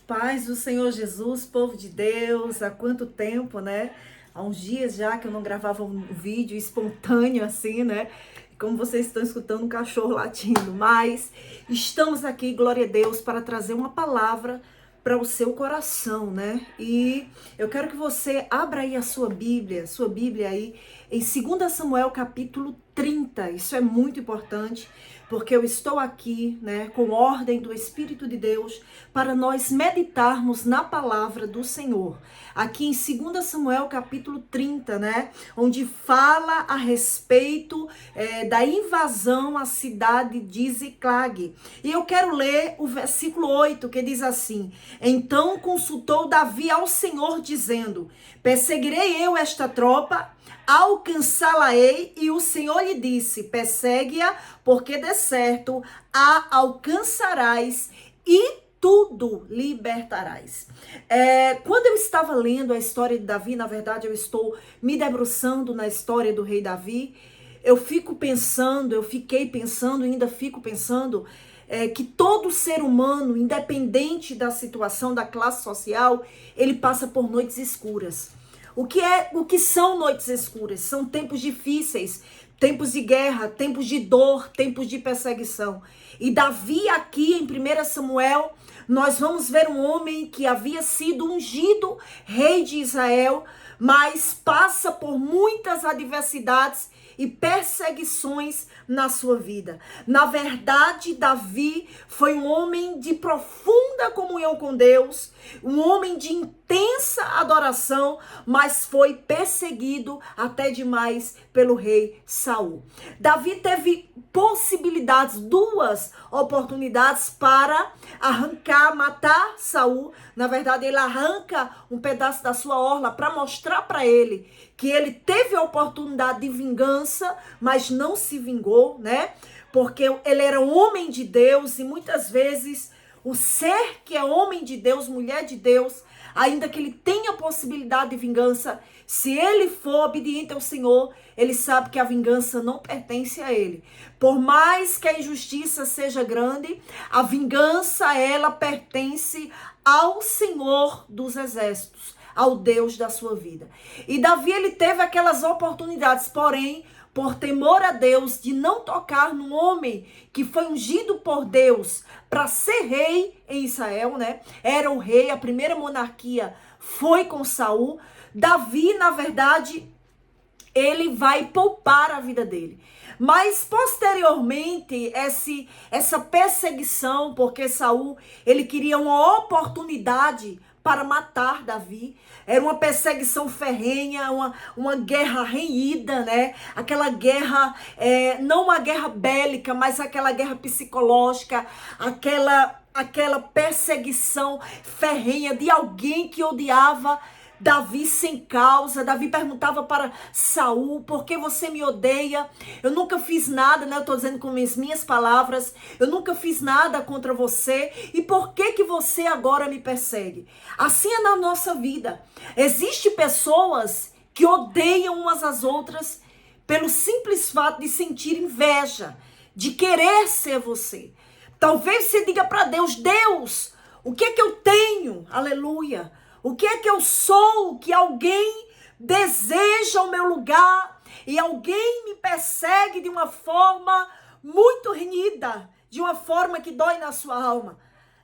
Paz do Senhor Jesus, povo de Deus, há quanto tempo, né? Há uns dias já que eu não gravava um vídeo espontâneo assim, né? Como vocês estão escutando um cachorro latindo, mas estamos aqui, glória a Deus, para trazer uma palavra para o seu coração, né? E eu quero que você abra aí a sua Bíblia aí em 2 Samuel capítulo 30. Isso é muito importante, porque eu estou aqui, né, com ordem do Espírito de Deus para nós meditarmos na palavra do Senhor. Aqui em 2 Samuel capítulo 30, né, onde fala a respeito da invasão à cidade de Ziclag. E eu quero ler o versículo 8, que diz assim: Então consultou Davi ao Senhor, dizendo: Perseguirei eu esta tropa, alcançá-la-ei, e o Senhor lhe disse: persegue-a, porque de certo a alcançarás e tudo libertarás. Quando eu estava lendo a história de Davi, na verdade eu estou me debruçando na história do rei Davi, eu fiquei pensando, ainda fico pensando, que todo ser humano, independente da situação, da classe social, ele passa por noites escuras. O que são noites escuras? São tempos difíceis, tempos de guerra, tempos de dor, tempos de perseguição. E Davi aqui em 1 Samuel, nós vamos ver um homem que havia sido ungido rei de Israel, mas passa por muitas adversidades e perseguições na sua vida. Na verdade, Davi foi um homem de profunda comunhão com Deus, um homem de intensa adoração, mas foi perseguido até demais pelo rei Saul. Davi teve possibilidades, duas oportunidades para arrancar, matar Saul. Na verdade, ele arranca um pedaço da sua orla para mostrar para ele que ele teve a oportunidade de vingança, mas não se vingou, né? Porque ele era um homem de Deus e muitas vezes o ser que é homem de Deus, mulher de Deus, ainda que ele tenha possibilidade de vingança, se ele for obediente ao Senhor, ele sabe que a vingança não pertence a ele. Por mais que a injustiça seja grande, a vingança, ela pertence ao Senhor dos exércitos, ao Deus da sua vida. E Davi, ele teve aquelas oportunidades, porém, por temor a Deus, de não tocar num homem que foi ungido por Deus para ser rei em Israel, né? Era o rei, a primeira monarquia foi com Saul. Davi, na verdade, ele vai poupar a vida dele. Mas posteriormente, essa perseguição, porque Saul, ele queria uma oportunidade para matar Davi. Era uma perseguição ferrenha, uma guerra renhida, né? Aquela guerra, não uma guerra bélica, mas aquela guerra psicológica, aquela perseguição ferrenha de alguém que odiava Davi sem causa. Davi perguntava para Saul: por que você me odeia? Eu nunca fiz nada, né? Eu tô dizendo com as minhas palavras, eu nunca fiz nada contra você, e por que você agora me persegue? Assim é na nossa vida. Existem pessoas que odeiam umas às outras pelo simples fato de sentir inveja, de querer ser você. Talvez você diga para Deus: Deus, o que é que eu tenho? Aleluia. O que é que eu sou que alguém deseja o meu lugar e alguém me persegue de uma forma muito renhida, de uma forma que dói na sua alma?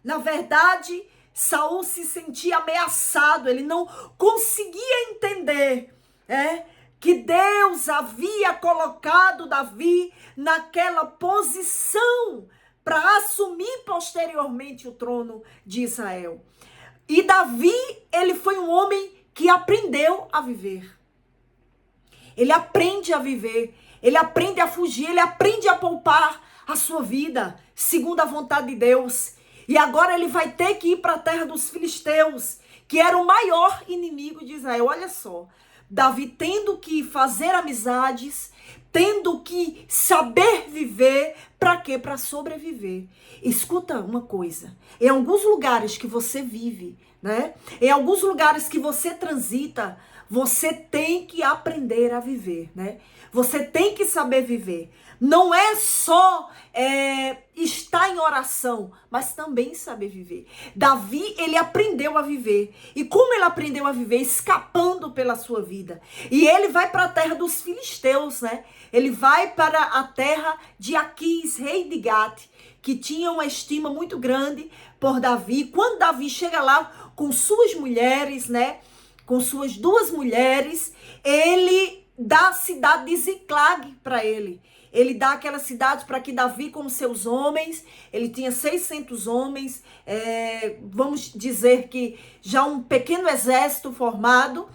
Na verdade, Saul se sentia ameaçado, ele não conseguia entender, que Deus havia colocado Davi naquela posição para assumir posteriormente o trono de Israel. E Davi, ele foi um homem que aprendeu a viver. Ele aprende a viver, ele aprende a fugir, ele aprende a poupar a sua vida, segundo a vontade de Deus. E agora ele vai ter que ir para a terra dos filisteus, que era o maior inimigo de Israel. Olha só, Davi tendo que fazer amizades, tendo que saber viver. Para quê? Para sobreviver. Escuta uma coisa. Em alguns lugares que você vive, né? Em alguns lugares que você transita, você tem que aprender a viver, né? Você tem que saber viver. Não é só estar em oração, mas também saber viver. Davi, ele aprendeu a viver. E como ele aprendeu a viver? Escapando pela sua vida. E ele vai para a terra dos filisteus, né? Ele vai para a terra de Aquis, rei de Gate, que tinha uma estima muito grande por Davi. Quando Davi chega lá com suas mulheres, né? Com suas 2 mulheres, ele dá a cidade de Ziclag para ele. Ele dá aquela cidade para que Davi, com seus homens, ele tinha 600 homens, vamos dizer que já um pequeno exército formado,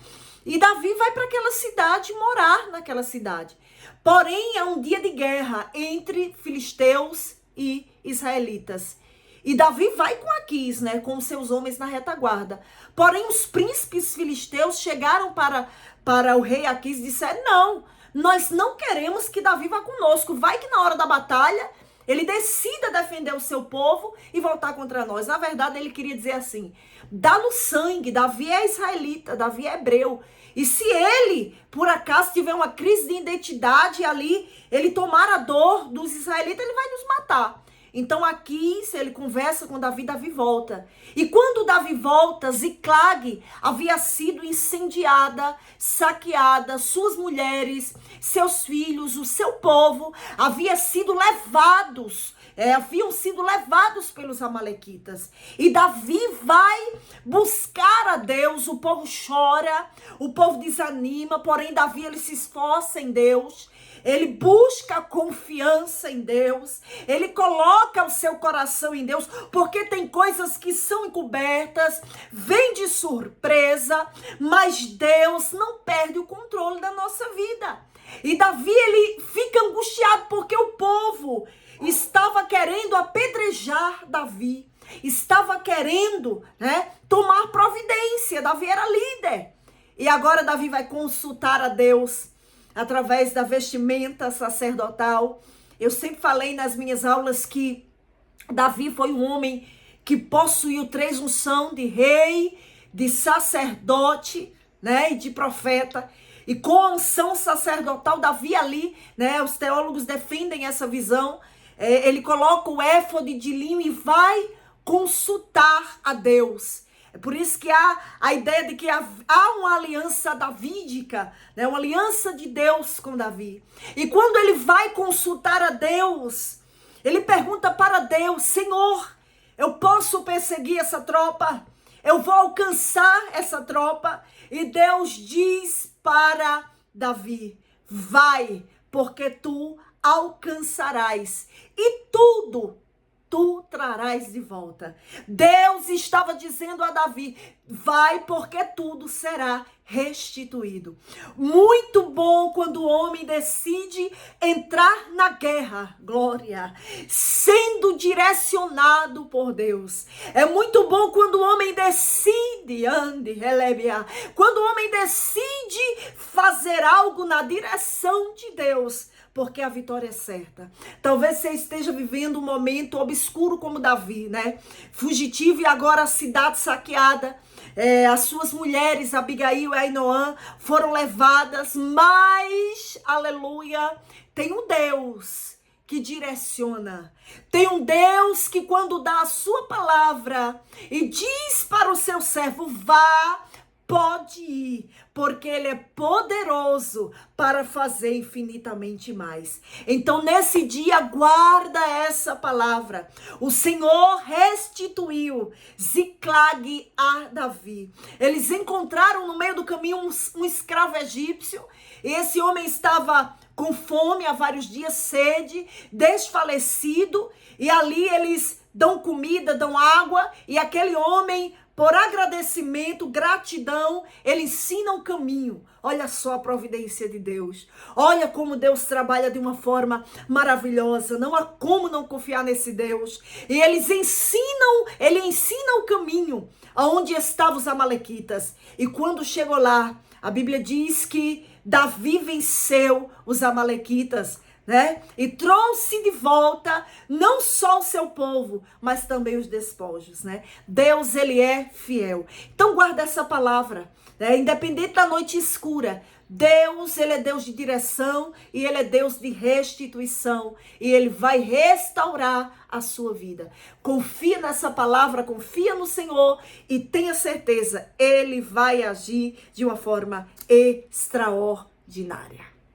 e Davi vai para aquela cidade, morar naquela cidade. Porém, é um dia de guerra entre filisteus e israelitas. E Davi vai com Aquis, né, com seus homens na retaguarda. Porém, os príncipes filisteus chegaram para o rei Aquis e disseram: não, nós não queremos que Davi vá conosco. Vai que na hora da batalha ele decida defender o seu povo e voltar contra nós. Na verdade, ele queria dizer assim: dá-lhe sangue, Davi é israelita, Davi é hebreu. E se ele, por acaso, tiver uma crise de identidade ali, ele tomar a dor dos israelitas, ele vai nos matar. Então aqui, se ele conversa com Davi, Davi volta. E quando Davi volta, Ziclag havia sido incendiada, saqueada, suas mulheres, seus filhos, o seu povo haviam sido levados pelos amalequitas. E Davi vai buscar a Deus, o povo chora, o povo desanima, porém Davi ele se esforça em Deus. Ele busca confiança em Deus, ele coloca o seu coração em Deus, porque tem coisas que são encobertas, vem de surpresa, mas Deus não perde o controle da nossa vida. E Davi, ele fica angustiado porque o povo estava querendo apedrejar Davi, estava querendo, né, tomar providência. Davi era líder. E agora Davi vai consultar a Deus através da vestimenta sacerdotal. Eu sempre falei nas minhas aulas que Davi foi um homem que possuiu 3 unções de rei, de sacerdote, né, e de profeta. E com a unção sacerdotal, Davi ali, né, os teólogos defendem essa visão. Ele coloca o éfode de linho e vai consultar a Deus. É por isso que há a ideia de que há uma aliança davídica, né? Uma aliança de Deus com Davi. E quando ele vai consultar a Deus, ele pergunta para Deus: Senhor, eu posso perseguir essa tropa? Eu vou alcançar essa tropa? E Deus diz para Davi: vai, porque tu alcançarás, e tudo tu trarás de volta. Deus estava dizendo a Davi: vai, porque tudo será restituído. Muito bom quando o homem decide entrar na guerra, glória, sendo direcionado por Deus. É muito bom quando o homem decide, quando o homem decide fazer algo na direção de Deus, porque a vitória é certa. Talvez você esteja vivendo um momento obscuro como Davi, né? Fugitivo, e agora a cidade saqueada. As suas mulheres, Abigail e Ainoã, foram levadas, mas, aleluia, tem um Deus que direciona. Tem um Deus que, quando dá a sua palavra e diz para o seu servo: vá, pode ir, porque ele é poderoso para fazer infinitamente mais. Então, nesse dia, guarda essa palavra. O Senhor restituiu Ziclag a Davi. Eles encontraram no meio do caminho um escravo egípcio, e esse homem estava com fome há vários dias, sede, desfalecido, e ali eles dão comida, dão água, e aquele homem, por agradecimento, gratidão, ele ensina o caminho. Olha só a providência de Deus. Olha como Deus trabalha de uma forma maravilhosa. Não há como não confiar nesse Deus. E ele ensina o caminho aonde estavam os amalequitas. E quando chegou lá, a Bíblia diz que Davi venceu os amalequitas, né? E trouxe de volta não só o seu povo, mas também os despojos, né? Deus, ele é fiel. Então guarda essa palavra, né? Independente da noite escura, Deus, ele é Deus de direção e ele é Deus de restituição e ele vai restaurar a sua vida. Confia nessa palavra, confia no Senhor e tenha certeza, ele vai agir de uma forma extraordinária.